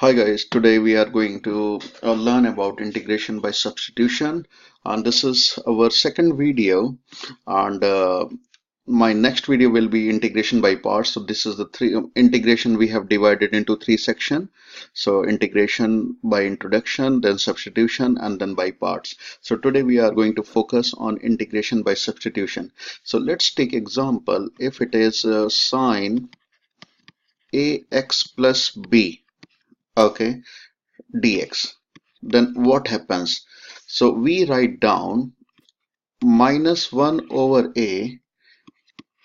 Hi guys, today we are going to learn about integration by substitution, and this is our second video, and my next video will be integration by parts. So this is the integration we have divided into three sections. So integration by introduction, then substitution, and then by parts. So today we are going to focus on integration by substitution. So let's take example if it is sine ax plus b, okay, dx. Then what happens? So we write down minus 1 over a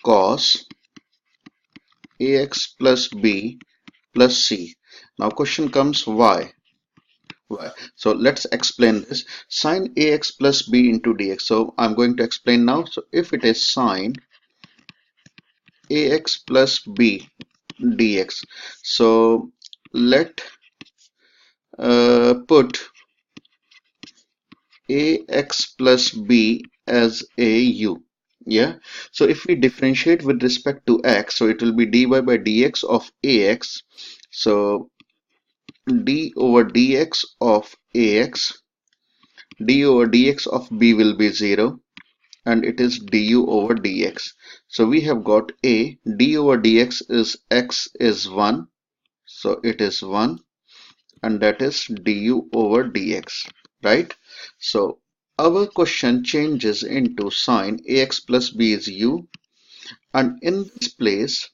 cos ax plus b plus c. Now question comes why? Why? So let's explain this. Sine ax plus b into dx. So I'm going to explain now. So if it is sine ax plus b dx. So let put ax plus b as a u. Yeah, so if we differentiate with respect to x, so it will be dy by dx of ax. So d over dx of ax, d over dx of b will be 0, and it is du over dx. So we have got a d over dx is x is 1, so it is 1, and that is du over dx, right? So our question changes into sine ax plus b is u, and in this place,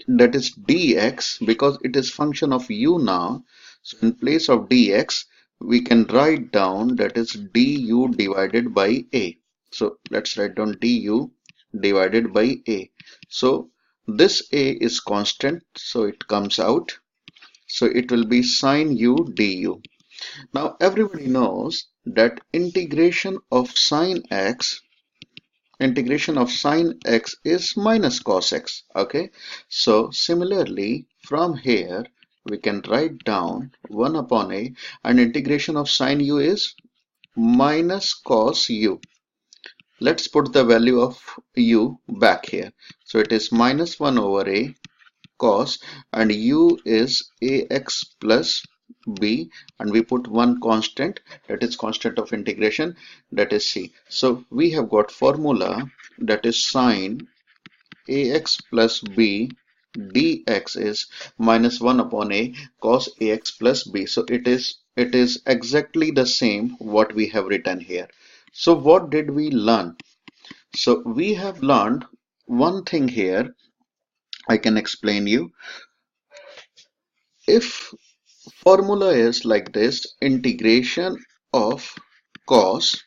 that is dx, because it is function of u now. So in place of dx, we can write down that is du divided by a. So let's write down du divided by a. So this a is constant, so it comes out. So it will be sine u du. Now everybody knows that integration of sine x is minus cos x. Okay, so similarly from here we can write down 1 upon a, and integration of sine u is minus cos u. Let's put the value of u back here. So it is minus 1 over a cos, and u is ax plus b, and we put one constant, that is constant of integration, that is c. So we have got formula, that is sine ax plus b dx is minus 1 upon a cos ax plus b. So it is exactly the same what we have written here. So what did we learn? So we have learned one thing here. I can explain you. If formula is like this, integration of cos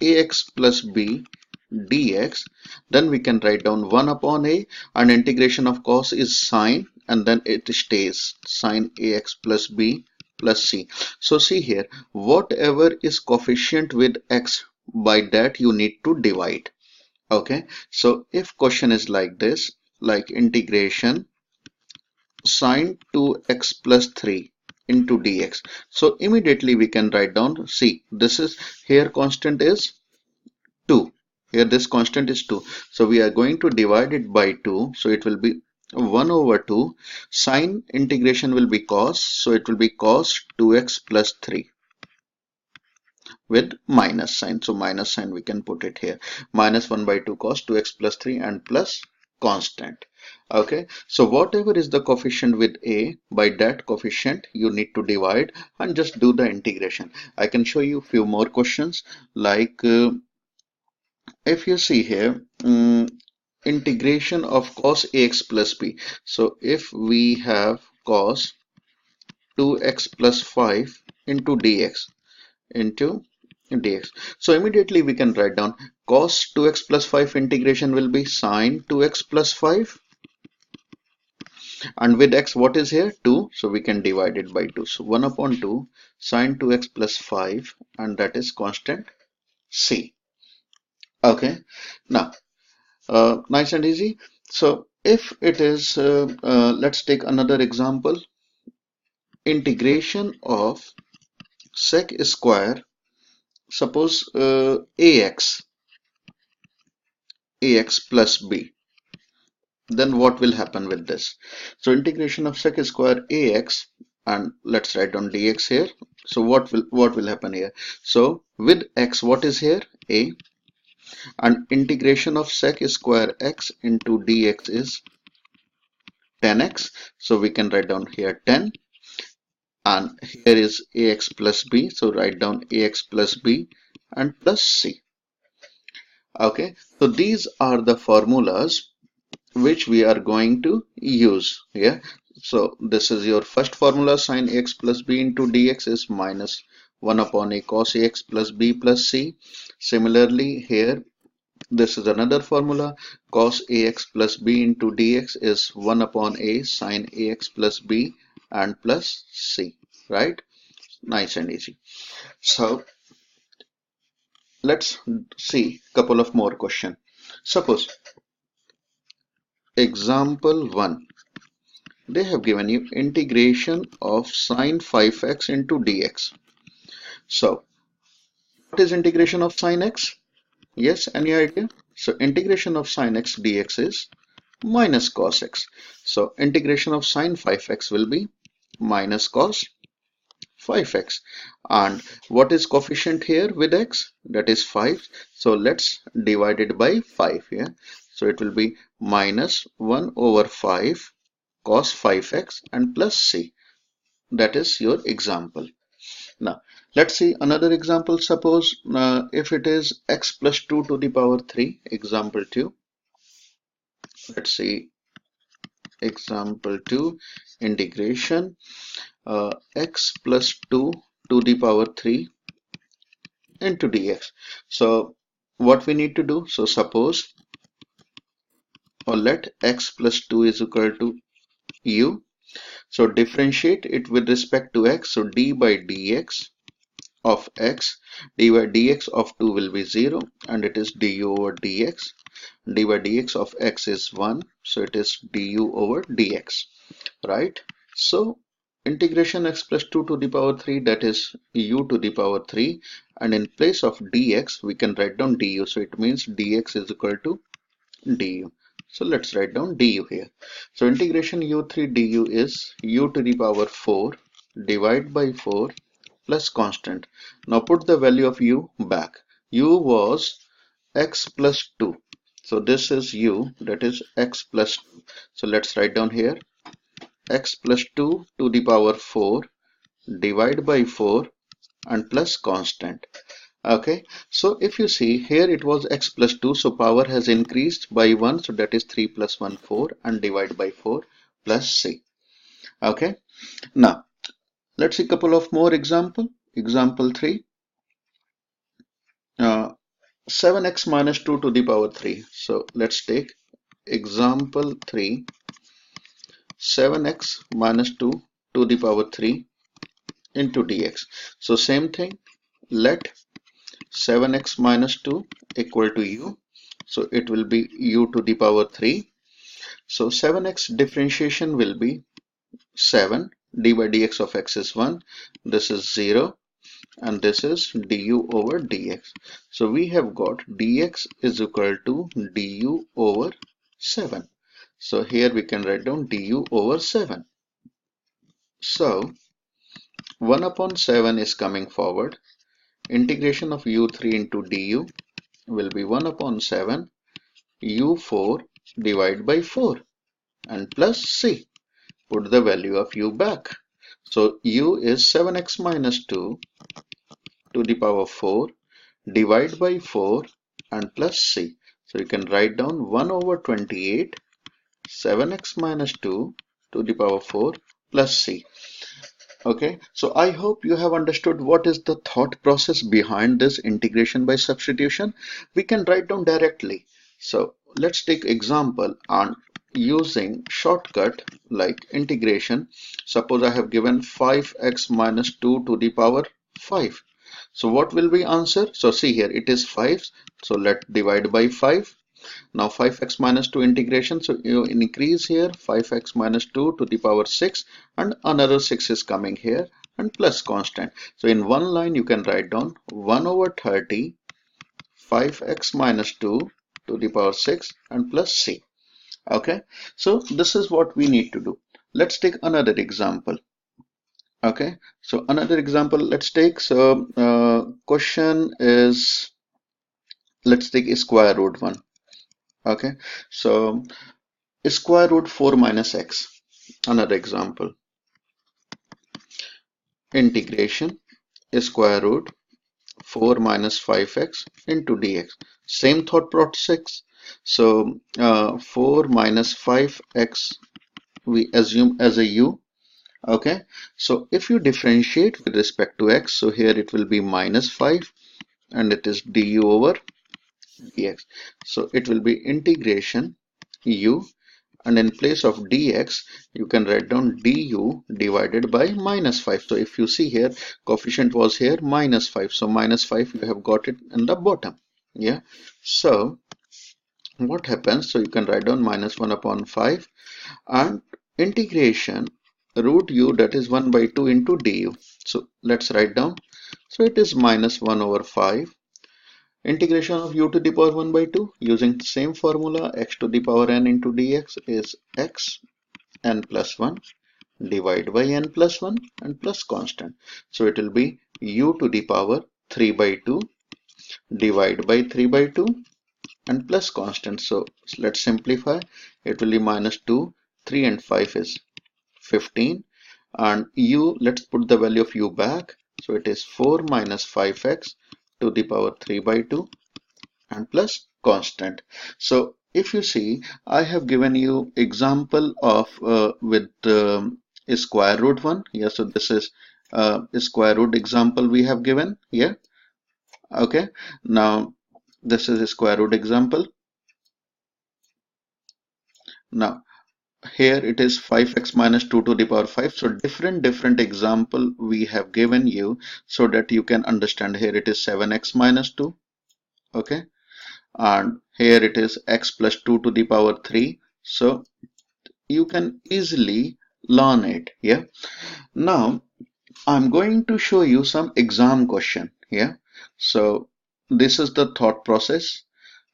ax plus b dx, then we can write down 1 upon a, and integration of cos is sine, and then it stays sine ax plus b plus c. So see here, whatever is coefficient with x, by that you need to divide. Okay, so if question is like this, like integration sine 2x plus 3 into dx, so immediately we can write down, see, this is here constant is 2, here this constant is 2, so we are going to divide it by 2, so it will be 1 over 2. Sine integration will be cos, so it will be cos 2x plus 3 with minus sign, so minus sign we can put it here, minus 1 by 2 cos 2x plus 3 and plus constant. Okay, so whatever is the coefficient with a, by that coefficient you need to divide and just do the integration. I can show you few more questions, like if you see here, integration of cos ax plus b. So if we have cos 2x plus 5 into dx, into dx, so immediately we can write down cos 2x plus 5 integration will be sine 2x plus 5, and with x what is here 2, so we can divide it by 2, so 1 upon 2 sine 2x plus 5, and that is constant c. Okay, now nice and easy. So if it is let's take another example, integration of sec square, suppose ax plus b, then what will happen with this? So integration of sec square ax and let's write down dx here. So what will happen here? So with x, what is here? A, and integration of sec square x into dx is 10x. So we can write down here 10, and here is ax plus b. So write down ax plus b and plus c. Okay, so these are the formulas which we are going to use. Yeah, so this is your first formula, sin x plus b into dx is minus 1 upon a cos ax plus b plus c. Similarly here, this is another formula, cos ax plus b into dx is 1 upon a sin ax plus b and plus c, right? Nice and easy. So let's see a couple of more questions. Suppose example 1, they have given you integration of sine 5x into dx. So what is integration of sine x? Yes, any idea? So integration of sine x dx is minus cos x. So integration of sine 5x will be minus cos 5x. And what is coefficient here with x? That is 5. So let's divide it by 5 here. So it will be minus 1 over 5 cos 5x and plus c. That is your example. Now let's see another example. Suppose if it is x plus 2 to the power 3, example 2. Let's see example 2, integration x plus 2 to the power 3 into dx. So what we need to do, so suppose, or let x plus 2 is equal to u. So differentiate it with respect to x. So d by dx of x, d by dx of 2 will be 0, and it is du over dx. D by dx of x is 1, so it is du over dx, right? So integration x plus 2 to the power 3, that is u to the power 3, and in place of dx we can write down du. So it means dx is equal to du. So let's write down du here. So integration u3 du is u to the power 4 divided by 4 plus constant. Now put the value of u back. U was x plus 2. So this is u, that is x plus 2. So let's write down here x plus 2 to the power 4 divide by 4 and plus constant. Okay, so if you see here, it was x plus 2, so power has increased by 1, so that is 3 plus 1 4 and divide by 4 plus c. Okay, now let's see a couple of more example. Example 3, 7x minus 2 to the power 3. So let's take example 3, 7x minus 2 to the power 3 into dx. So same thing, let 7x minus 2 equal to u. So it will be u to the power 3. So 7x differentiation will be 7. D by dx of x is 1. This is 0. And this is du over dx. So we have got dx is equal to du over 7. So here we can write down du over 7. So 1 upon 7 is coming forward. Integration of u3 into du will be 1 upon 7 u4 divided by 4 and plus c. Put the value of u back. So u is 7x minus 2 to the power 4 divide by 4 and plus c. So you can write down 1 over 28 7x minus 2 to the power 4 plus c. Okay, so I hope you have understood what is the thought process behind this integration by substitution. We can write down directly. So let's take example on using shortcut like integration. Suppose I have given 5x minus 2 to the power 5. So what will be answer? So see here, it is 5. So let divide by 5. Now 5x minus 2 integration, so you increase here 5x minus 2 to the power 6 and another 6 is coming here and plus constant. So in one line you can write down 1 over 30 5x minus 2 to the power 6 and plus c. Okay, so this is what we need to do. Let's take another example. Okay, so another example, let's take. So question is, let's take a square root one. Okay, so square root 4 minus x. Another example, integration square root 4 minus 5x into dx. Same thought process. So 4 minus 5x we assume as a u. Okay, so if you differentiate with respect to x, so here it will be minus 5 and it is du over dx. So it will be integration u, and in place of dx you can write down du divided by minus 5. So if you see here, coefficient was here minus 5, so minus 5 you have got it in the bottom. Yeah, so what happens, so you can write down minus 1 upon 5 and integration root u, that is 1 by 2 into du. So let's write down, so it is minus 1 over 5 integration of u to the power 1 by 2 using the same formula, x to the power n into dx is x n plus 1 divide by n plus 1 and plus constant. So it will be u to the power 3 by 2 divide by 3 by 2 and plus constant. So let's simplify. It will be minus 2, 3 and 5 is 15, and u, let's put the value of u back. So it is 4 minus 5x to the power 3 by 2 and plus constant. So if you see, I have given you example of with a square root one. Yeah, so this is a square root example we have given here. Okay, now this is a square root example. Now here it is 5x minus 2 to the power 5. So different example we have given you so that you can understand. Here it is 7x minus 2. Okay, and here it is x plus 2 to the power 3. So you can easily learn it. Yeah, now I'm going to show you some exam question. Yeah, so this is the thought process.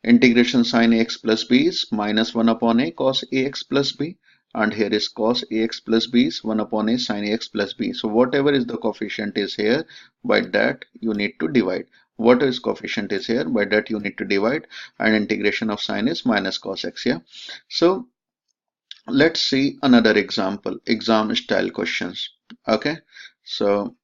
Integration sin ax plus b is minus 1 upon a cos ax plus b, and here is cos ax plus b is 1 upon a sin ax plus b. So whatever is the coefficient is here, by that you need to divide. What is coefficient is here, by that you need to divide, and integration of sin is minus cos x. Yeah, so let's see another example, exam style questions. Okay, so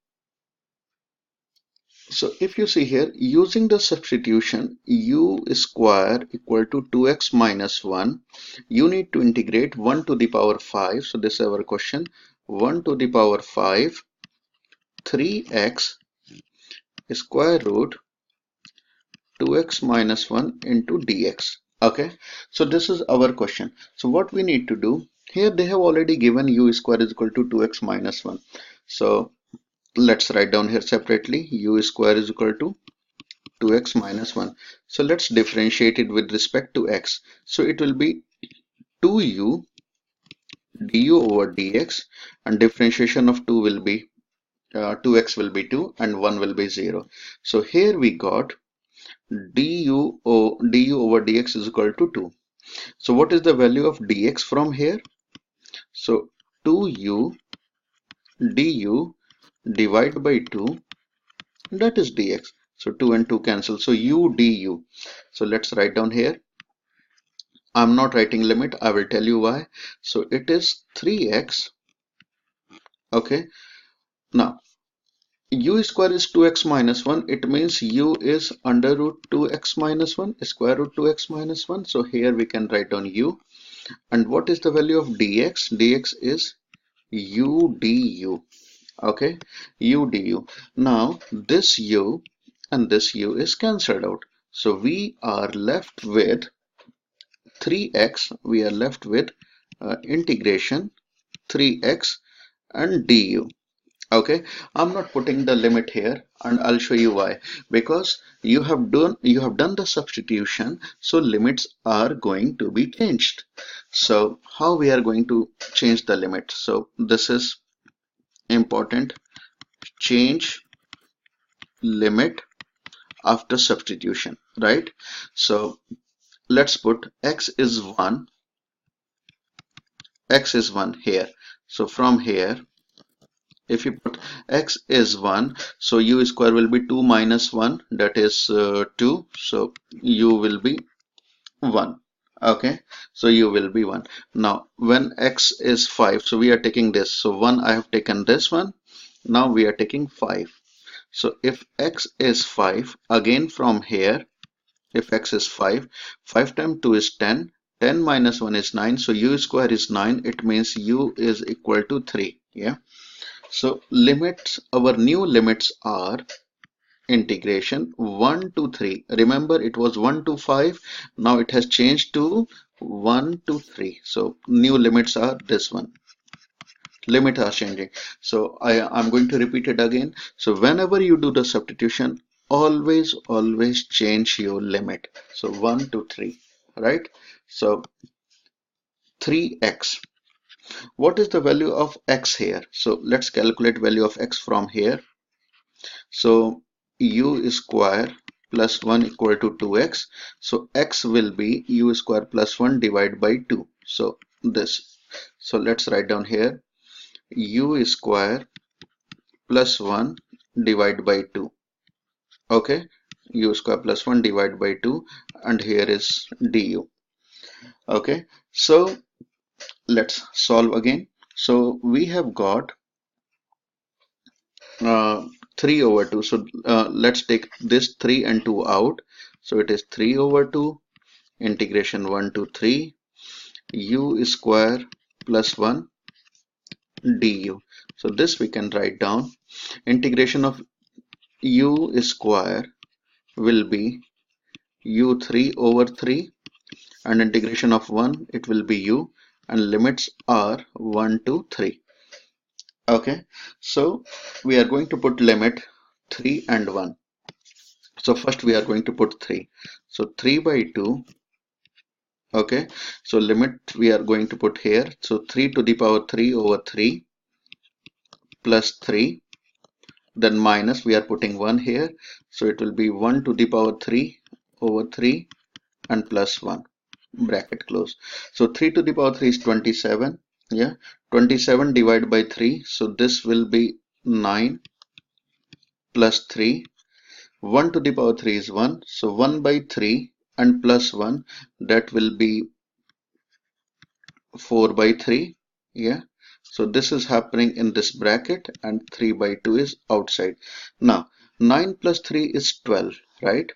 if you see here, using the substitution u square equal to 2x minus 1, you need to integrate 1 to the power 5. So this is our question, 1 to the power 5 3x square root 2x minus 1 into dx. Okay, so this is our question. So what we need to do, here they have already given u square is equal to 2x minus 1. So let's write down here separately, u square is equal to 2x minus 1. So let's differentiate it with respect to x. So it will be 2u du over dx, and differentiation of 2 will be 2x will be 2 and 1 will be 0. So here we got du over dx is equal to 2. So what is the value of dx from here? So 2u du divided by 2, that is dx. So 2 and 2 cancel. So u du. So let's write down here. I'm not writing limit. I will tell you why. So it is 3x. Okay. Now u square is 2x minus 1. It means u is under root 2x minus 1, square root 2x minus 1. So here we can write down u. And what is the value of dx? Dx is u du. Okay, u du. Now this u and this u is cancelled out. So we are left with 3x. We are left with integration 3x and du. Okay, I'm not putting the limit here, and I'll show you why. Because you have done the substitution, so limits are going to be changed. So how we are going to change the limit? So this is important. Change limit after substitution, right? So let's put x is 1. X is 1 here. So from here If you put x is 1, so u square will be 2 minus 1, that is 2. So u will be 1. Okay, so u will be 1. Now when x is 5, so we are taking this. So 1, I have taken this one. Now we are taking 5. So if x is 5, again from here, if x is 5, 5 times 2 is 10. 10 minus 1 is 9. So u square is 9. It means u is equal to 3. Yeah. So limits, our new limits are integration 1 to 3. Remember it was 1 to 5. Now it has changed to 1 to 3. So new limits are this one. Limit are changing. So I'm going to repeat it again. So whenever you do the substitution, always change your limit. So 1 to 3, right? So 3x. What is the value of x here? So let's calculate value of x from here. So u square plus 1 equal to 2x. So x will be u square plus 1 divided by 2. So this. So let's write down here u square plus 1 divided by 2. Okay, u square plus 1 divided by 2, and here is du. Okay, so let's solve again. So we have got uh, 3 over 2. So let's take this 3 and 2 out. So it is 3 over 2 integration 1 to 3 u square plus 1 du. So this we can write down. Integration of u square will be u3 over 3, and integration of 1 it will be u, and limits are 1 to 3. Okay, so we are going to put limit 3 and 1. So first we are going to put 3. So 3 by 2. Okay, so limit we are going to put here. So 3 to the power 3 over 3 plus 3, then minus we are putting 1 here. So it will be 1 to the power 3 over 3 and plus 1, bracket close. So 3 to the power 3 is 27. Yeah, 27 divided by 3. So this will be 9 plus 3. 1 to the power 3 is 1. So 1 by 3 and plus 1, that will be 4 by 3. Yeah, so this is happening in this bracket, and 3 by 2 is outside. Now 9 plus 3 is 12, right?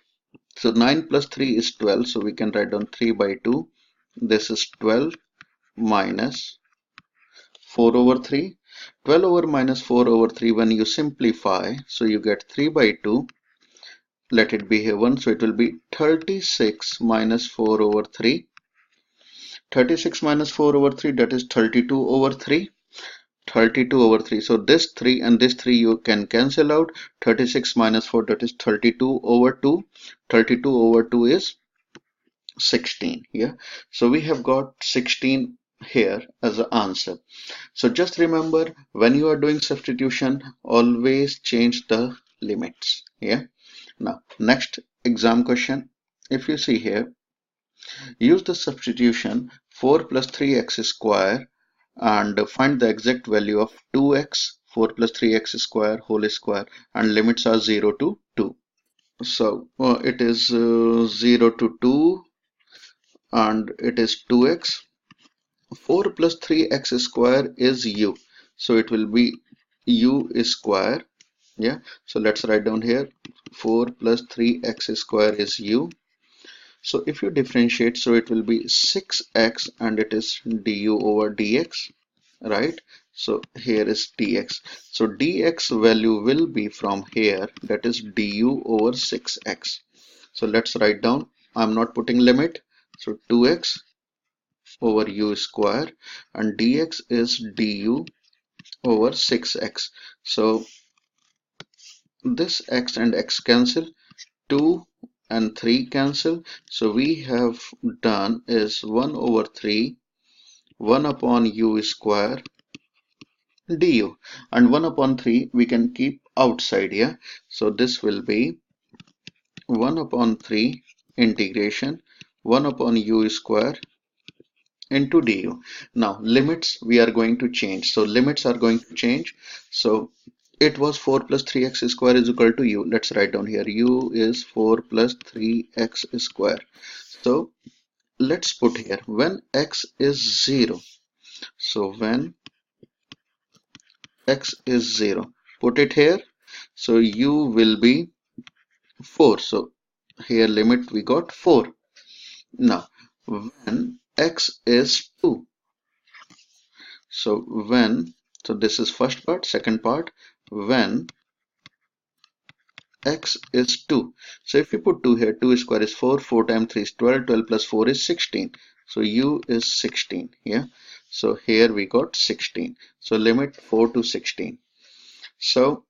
So 9 plus 3 is 12. So we can write down 3 by 2. This is 12 minus 4 over 3. 12 over minus 4 over 3, when you simplify, so you get 3 by 2. Let it be here 1. So it will be 36 minus 4 over 3. 36 minus 4 over 3, that is 32 over 3. 32 over 3. So this 3 and this 3 you can cancel out. 36 minus 4, that is 32 over 2. 32 over 2 is 16. Yeah, so we have got 16 here as the answer. So just remember, when you are doing substitution, always change the limits. Yeah, now next exam question. If you see here, use the substitution 4 plus 3x square and find the exact value of 2x, 4 plus 3x square whole square, and limits are 0 to 2. So it is 0 to 2, and it is 2x. 4 plus 3x square is u, so it will be u square. Yeah, so let's write down here 4 plus 3x square is u. So if you differentiate, so it will be 6x, and it is du over dx, right? So here is dx. So dx value will be from here, that is du over 6x. So let's write down, I'm not putting limit, so 2x over u square, and dx is du over 6x. So this x and x cancel, 2 and 3 cancel. So we have done is 1 over 3, 1 upon u square du, and 1 upon 3 we can keep outside here. So this will be 1 upon 3 integration 1 upon u square into du. Now limits we are going to change. So limits are going to change. So it was 4 plus 3x square is equal to u. Let's write down here. U is 4 plus 3x square. So let's put here when x is 0. So when x is 0, put it here. So u will be 4. So here limit we got 4. Now when x is 2. So when, so this is first part, second part, when x is 2. So if you put 2 here, 2 square is 4, 4 times 3 is 12, 12 plus 4 is 16. So u is 16, yeah. So here we got 16. So limit 4 to 16. So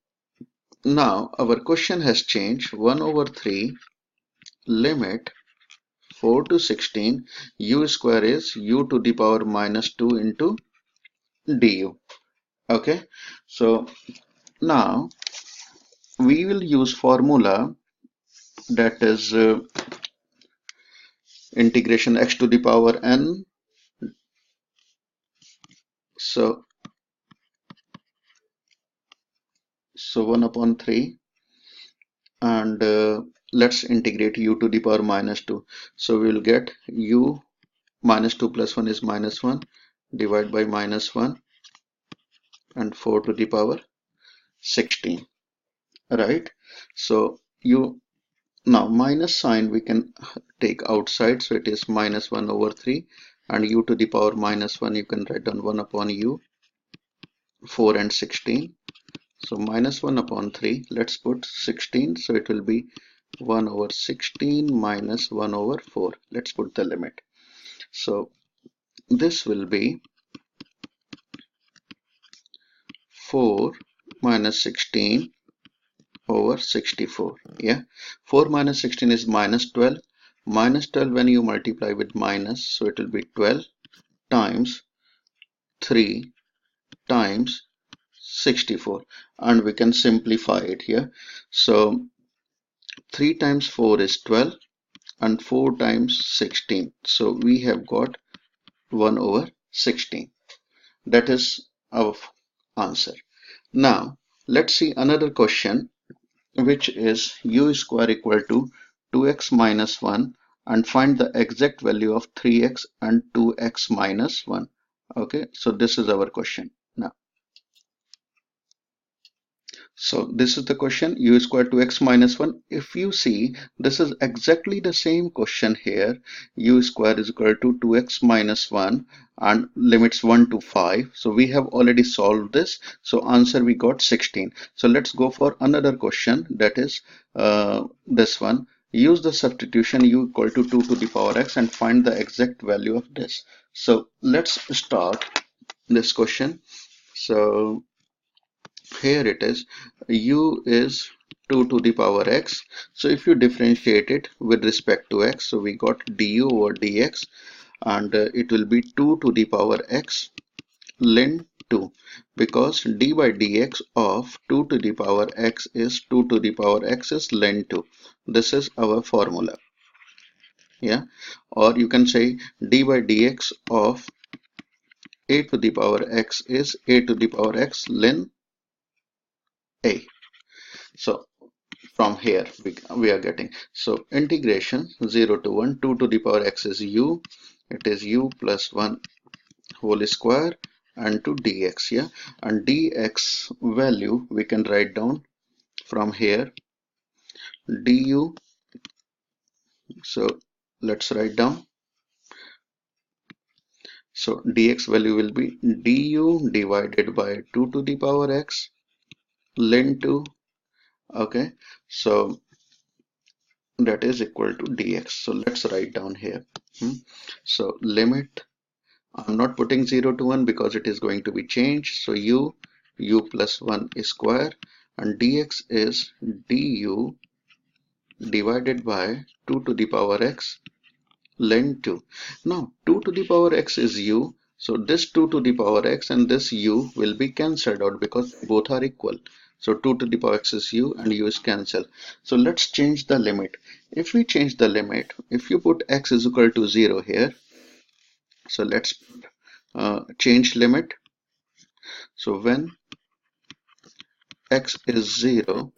now our question has changed. 1 over 3 limit 4 to 16, u square is u to the power minus 2 into du. Okay, so now we will use formula, that is integration x to the power n. So 1 upon 3, and let's integrate u to the power minus 2. So we will get u minus 2 plus 1 is minus 1, divide by minus 1, and 4 to the power 16, right? So you, now minus sign we can take outside, so it is minus 1 over 3, and u to the power minus 1 you can write down 1 upon u, 4 and 16. So minus 1 upon 3, let's put 16, so it will be 1 over 16 minus 1 over 4. Let's put the limit. So this will be 4 minus 16 over 64. Yeah, 4 minus 16 is minus 12. Minus 12 when you multiply with minus, so it will be 12 times 3 times 64, and we can simplify it here. So 3 times 4 is 12 and 4 times 16. So we have got 1 over 16. That is our answer. Now let's see another question, which is u square equal to 2x minus 1 and find the exact value of 3x and 2x minus 1. Okay, so this is our question. Now, so this is the question, u square 2x minus 1. If you see, this is exactly the same question here. U square is equal to 2x minus 1 and limits 1 to 5. So we have already solved this. So answer we got 16. So let's go for another question, that is this one. Use the substitution u equal to 2 to the power x and find the exact value of this. So let's start this question. So here it is, u is 2 to the power x. So if you differentiate it with respect to x, so we got du over dx, and it will be 2 to the power x ln 2, because d by dx of 2 to the power x is 2 to the power x is ln 2. This is our formula, yeah. Or you can say d by dx of a to the power x is a to the power x ln a. So from here we are getting, so integration 0 to 1, 2 to the power x is u, it is u plus 1 whole square and to dx, yeah. And dx value we can write down from here, du, so let's write down. So dx value will be du divided by 2 to the power x ln 2. Okay, so that is equal to dx. So let's write down here. So limit, I'm not putting 0 to 1 because it is going to be changed. So u plus 1 square, and dx is du divided by 2 to the power x ln 2. Now 2 to the power x is u. So this 2 to the power x and this u will be cancelled out because both are equal. So 2 to the power x is u and u is cancelled. So let's change the limit. If we change the limit, if you put x is equal to 0 here, So let's change limit. So when x is 0,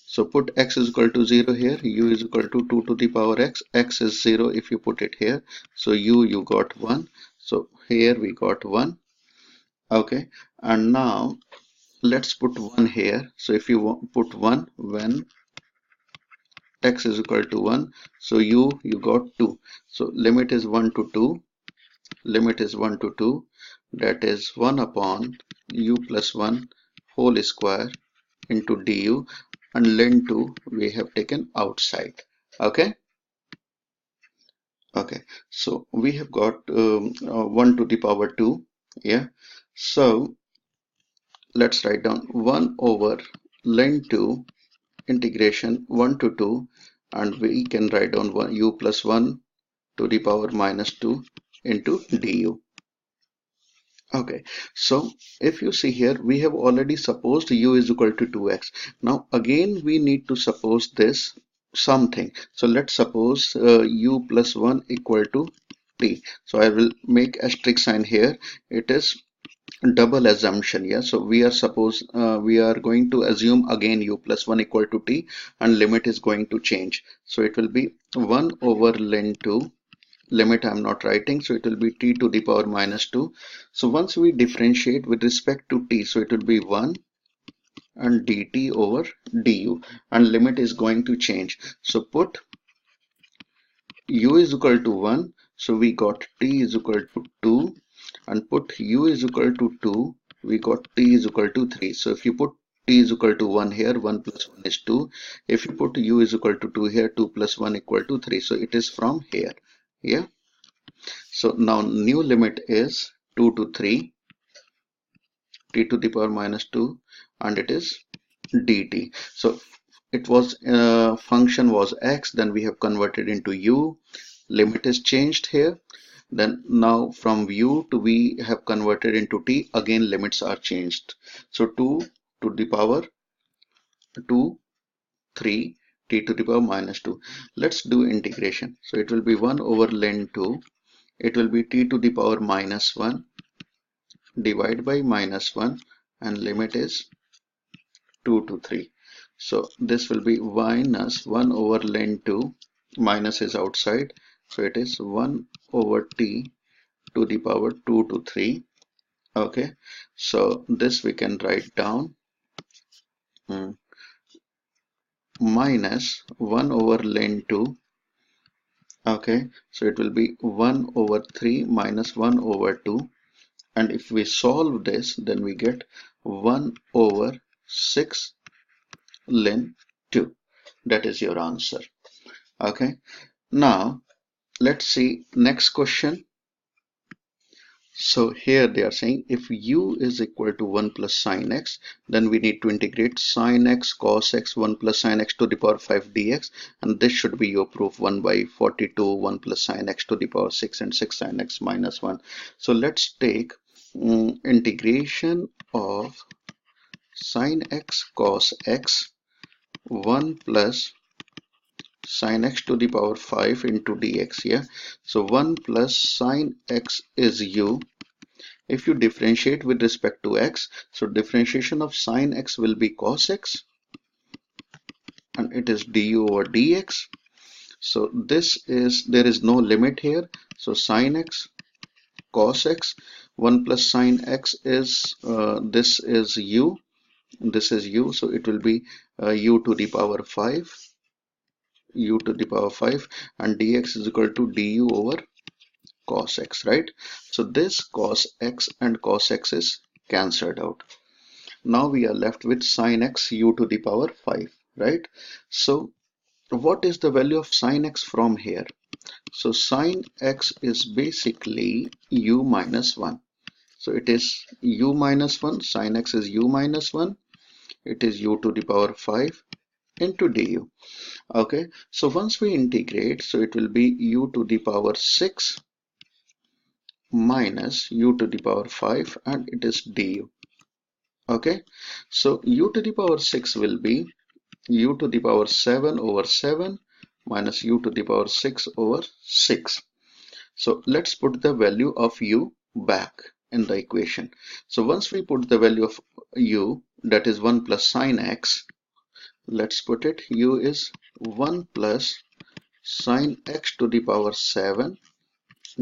so put x is equal to 0 here, u is equal to 2 to the power x. X is 0 if you put it here. So you got 1. So here we got 1. Okay. And now let's put 1 here. So if you put 1 when x is equal to 1, so you got 2. So limit is 1 to 2. Limit is 1 to 2. That is 1 upon u plus 1 whole square into du, and len2 we have taken outside. Okay. Okay, so we have got 1 to the power 2. Yeah, so let's write down 1 over len2 integration 1 to 2, and we can write down 1 u plus 1 to the power minus 2 into du. Okay, so if you see here, we have already supposed u is equal to 2x. Now again we need to suppose this something. So let's suppose u plus 1 equal to t. So I will make asterisk sign here. It is double assumption. Yeah, so we are going to assume again u plus 1 equal to t, and limit is going to change. So it will be 1 over len 2. Limit I'm not writing, so it will be t to the power minus 2. So once we differentiate with respect to t, so it will be 1 and dt over du, and limit is going to change. So put u is equal to 1, so we got t is equal to 2, and put u is equal to 2, we got t is equal to 3. So if you put t is equal to 1 here, 1 plus 1 is 2. If you put u is equal to 2 here, 2 plus 1 equal to 3. So it is from here. Yeah. So now new limit is 2 to 3, t to the power minus 2, and it is dt. So it was function was x, then we have converted into u. Limit is changed here. Then now from u to we have converted into t. Again limits are changed. So 2 to the power 2, 3, t to the power minus 2. Let's do integration. So it will be 1 over len 2. It will be t to the power minus 1 divide by minus 1, and limit is 2 to 3. So this will be minus 1 over len 2, minus is outside, so it is 1 over t to the power 2 to 3. Okay, so this we can write down minus 1 over len 2. Okay, so it will be 1 over 3 minus 1 over 2, and if we solve this, then we get 1 over 6 len 2. That is your answer. Okay, now let's see next question. So here they are saying if u is equal to 1 plus sine x, then we need to integrate sine x cos x 1 plus sine x to the power 5 dx, and this should be your proof 1 by 42 1 plus sine x to the power 6 and 6 sine x minus 1. So let's take integration of sine x cos x 1 plus sine x to the power 5 into dx. Yeah, so 1 plus sine x is u. If you differentiate with respect to x, so differentiation of sine x will be cos x, and it is du over dx. So this is, there is no limit here, so sine x cos x 1 plus sine x is this is u, this is u, so it will be u to the power 5, u to the power 5, and dx is equal to du over cos x, right? So this cos x and cos x is cancelled out. Now we are left with sine x u to the power 5, right? So what is the value of sine x from here? So sine x is basically u minus 1. So it is u minus 1, sine x is u minus 1, it is u to the power 5 into du. Okay, so once we integrate, so it will be u to the power 6 minus u to the power 5, and it is du. Okay, so u to the power 6 will be u to the power 7 over 7 minus u to the power 6 over 6. So let's put the value of u back in the equation. So once we put the value of u, that is 1 plus sine x, let's put it, u is 1 plus sine x to the power 7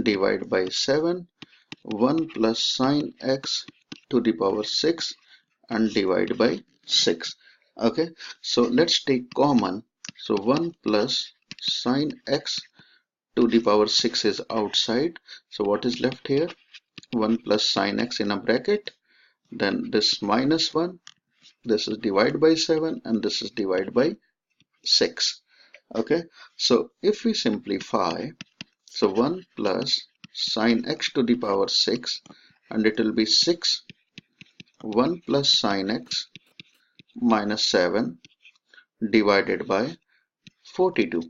divided by 7, 1 plus sine x to the power 6 and divide by 6. Okay, so let's take common. So 1 plus sine x to the power 6 is outside. So what is left here? 1 plus sine x in a bracket. Then this minus 1. This is divided by 7 and this is divided by 6. Okay, so if we simplify, so 1 plus sine x to the power 6 and it will be 6, 1 plus sine x minus 7 divided by 42.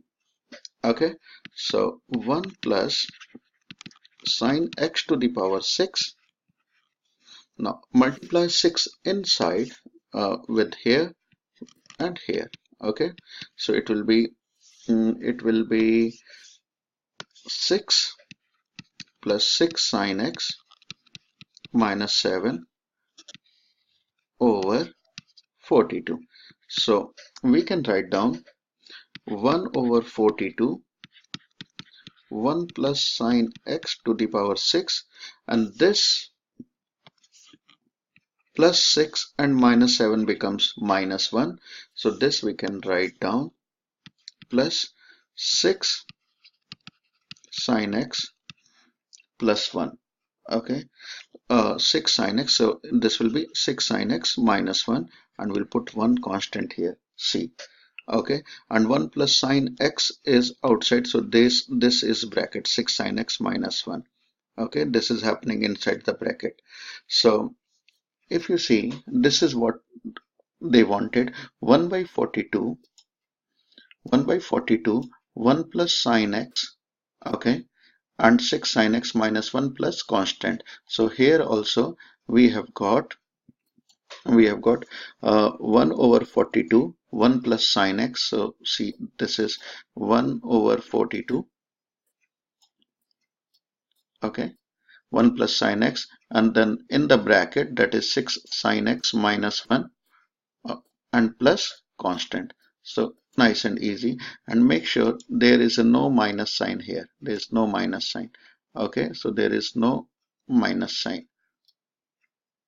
Okay, so 1 plus sine x to the power 6. Now multiply 6 inside with here and here. Okay, so it will be 6 plus 6 sine x minus 7 over 42. So we can write down 1 over 42, 1 plus sine x to the power 6, and this plus 6 and minus 7 becomes minus 1. So this we can write down plus 6 sine x plus 1. Okay, 6 sine x, so this will be 6 sine x minus 1, and we'll put one constant here, c. Okay, and 1 plus sine x is outside, so this is bracket 6 sine x minus 1. Okay, this is happening inside the bracket. So if you see, this is what they wanted, 1 by 42, 1 plus sine x, okay, and 6 sine x minus 1 plus constant. So here also we have got 1 over 42, 1 plus sine x. So see, this is 1 over 42, okay, 1 plus sine x, and then in the bracket that is 6 sine x minus 1 and plus constant. So nice and easy, and make sure there is a no minus sign here. There is no minus sign. Okay, so there is no minus sign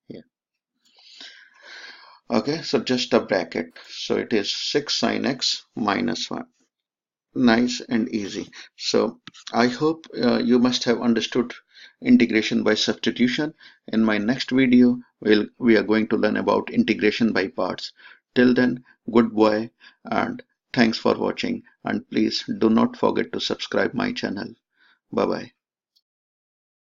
here. Okay, so just a bracket. So it is 6 sine x minus 1. Nice and easy. So I hope you must have understood integration by substitution. In my next video, we are going to learn about integration by parts. Till then, goodbye and thanks for watching, and please do not forget to subscribe my channel. Bye bye.